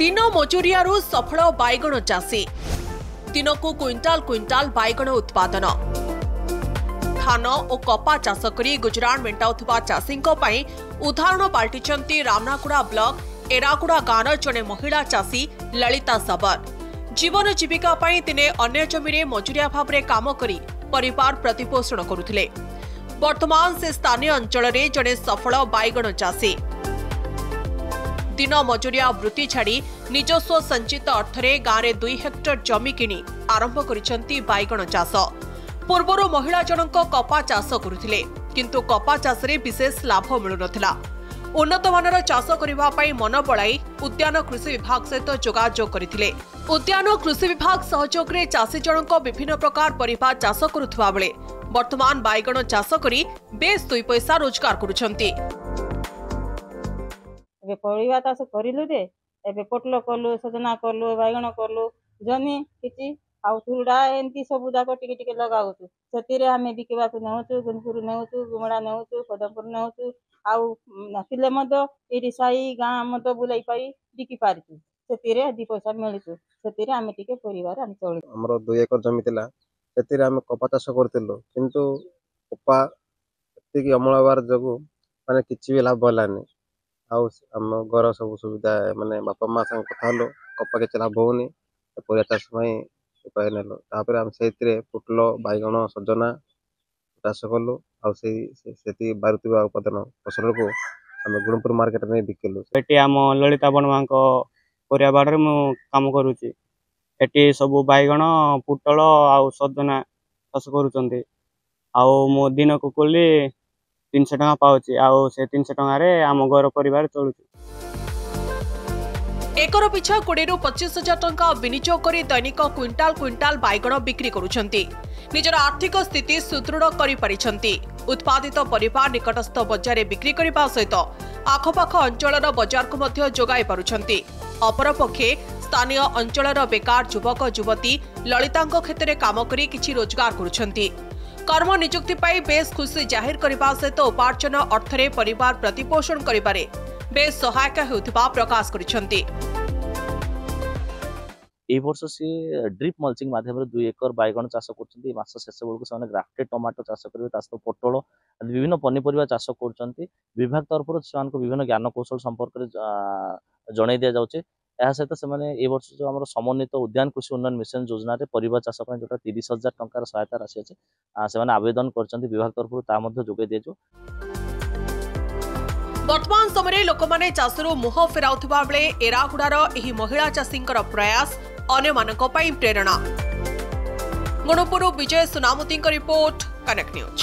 दिन मजुरियारू सफल बाइगण चाषी दिन को क्विंटाल क्विंटाल बाइगण उत्पादन धान और कपा चाष करी गुजरात मेंटाउथुबा चाषींको पई उदाहरण पाल्टिचंती रामनागुड़ा ब्लॉक एरागुड़ा गाँव जड़े महिला चाषी ललिता साबर जीवन जीविका पई दिने अन्य जमीरे मजुरिया भाव में काम करी परिवार प्रतिपोषण करुथिले। वर्तमान से स्थानीय अंचल में जड़े सफल बाइगण चाषी दिन मजुरिया वृत्ति छाड़ी निजस्व संचित अर्थरे गाँव में 2 हेक्टर जमी किनी आरंभ करिसंती बाइगण चाष। पूर्वरु महिला जनक कपा चाष करुथिले किंतु कपा चाष रे विशेष लाभ मिलु नथिला। उन्नत मानर चाष करिबा पई मन बळाई उद्यान कृषि विभाग सहित जोगाजोग करथिले। उद्यान कृषि विभाग सहयोग रे चाषी जनक विभिन्न प्रकार परिबा चाष करुथबा बेले वर्तमान बाइगण चाष करी बेस 2 पैसा रोजगार करुछंती। परिवा चाष करिलु जे एबे पोटल कलु सजना कलु बाइगण कलु जनी किछि आउ तुरडा एंती सब जाक टिके टिके लगाउछु सेतिरे हमें बिकेबाकु नेउछु गुनपुर नेउछु गुमडा नेउछु पदमपुर नेउछु आउ नथिले मदो एरी साई गां मदो बुलाई पाई बिकी पारिछु सेतिरे 2 पैसा मिलिछु सेतिरे हमें टिके परिवार हम चली। हमरो 2 एकर जमी थिला सेतिरे हमें कपा चाष करथिलु किंतु कपा एतिकी अमलबार जगु माने किछि भी लाभ हलानी आउ हम घर सब सुविधा माने बापा माँ संग कथालो कपा के लाभ होनी परिया चाष में उपाय नेलो तापर हम सेतिरे पुटलो बाइगण सजना चाष कलु आउ सेति बारुतिबा उत्पादन फसल को हम गुणपुर मार्केट में बिकेलु। एटी हम ललिता बणवा को परिया बाड़ रे मु काम करूची एटी सब बाइगण पुटल आउ सजना चाष करूचंती आउ मो दिन को कोली 300 टका पाउची आउ से 300 टका रे हम घर परिवार चलुची। एकर पिछा 20 रु 25 हजार टंका विनियोग करी दैनिक क्विंटाल क्विंटाल बाइगण बिक्री करुछंती। निजर आर्थिक स्थिति सुदृढ़ करि परिछंती। उत्पादित परिवार निकटस्थ बजार रे बिक्री करिबा सहित आखपाख अंचलर बजार को मध्य जोगाई पारुछंती। अपरपक्षे स्थानीय अंचलर बेकार युवक युवती ललितांको क्षेत्र में काम करी किछि रोजगार करुछंती। कर्म नियुक्ति पाई बेस खुशी जाहिर करने सहित उपार्जन अर्थरे परिवार प्रतिपोषण करिबारे बेस सहायक हेउथिबा प्रकाश करिसंती। ए वर्ष से ड्रिप मल्चिंग माध्यम 2 एकर बाइगण चाष करछंती। मास शेष बेलକୁ ସେମାନେ ग्राफ्टेड टमाटो चाष करिवे ता सहित पोटल विभिन्न पनिपरिवा चाष करछंती। विभाग तरफ सेमानको विभिन्न ज्ञान कौशल संपर्क रे जणाई दिया जाउचे। या सहित से ए वर्ष जो आम समन्वित उद्यान कृषि उन्नयन मिशन योजना रे परिवार चाष जो 30,000 टंकार सहायता राशि अच्छे से आवेदन कर विभाग तरफ जोगे दिया। वर्तमान समय लोक माने चाषरू मुह फेराउथिबा बेले एरागुड़ार एही महिला चाषींकर प्रयास अन्य मानक पई प्रेरणा। गुणपुर विजय सुनामुती रिपोर्ट कनेक्ट न्यूज।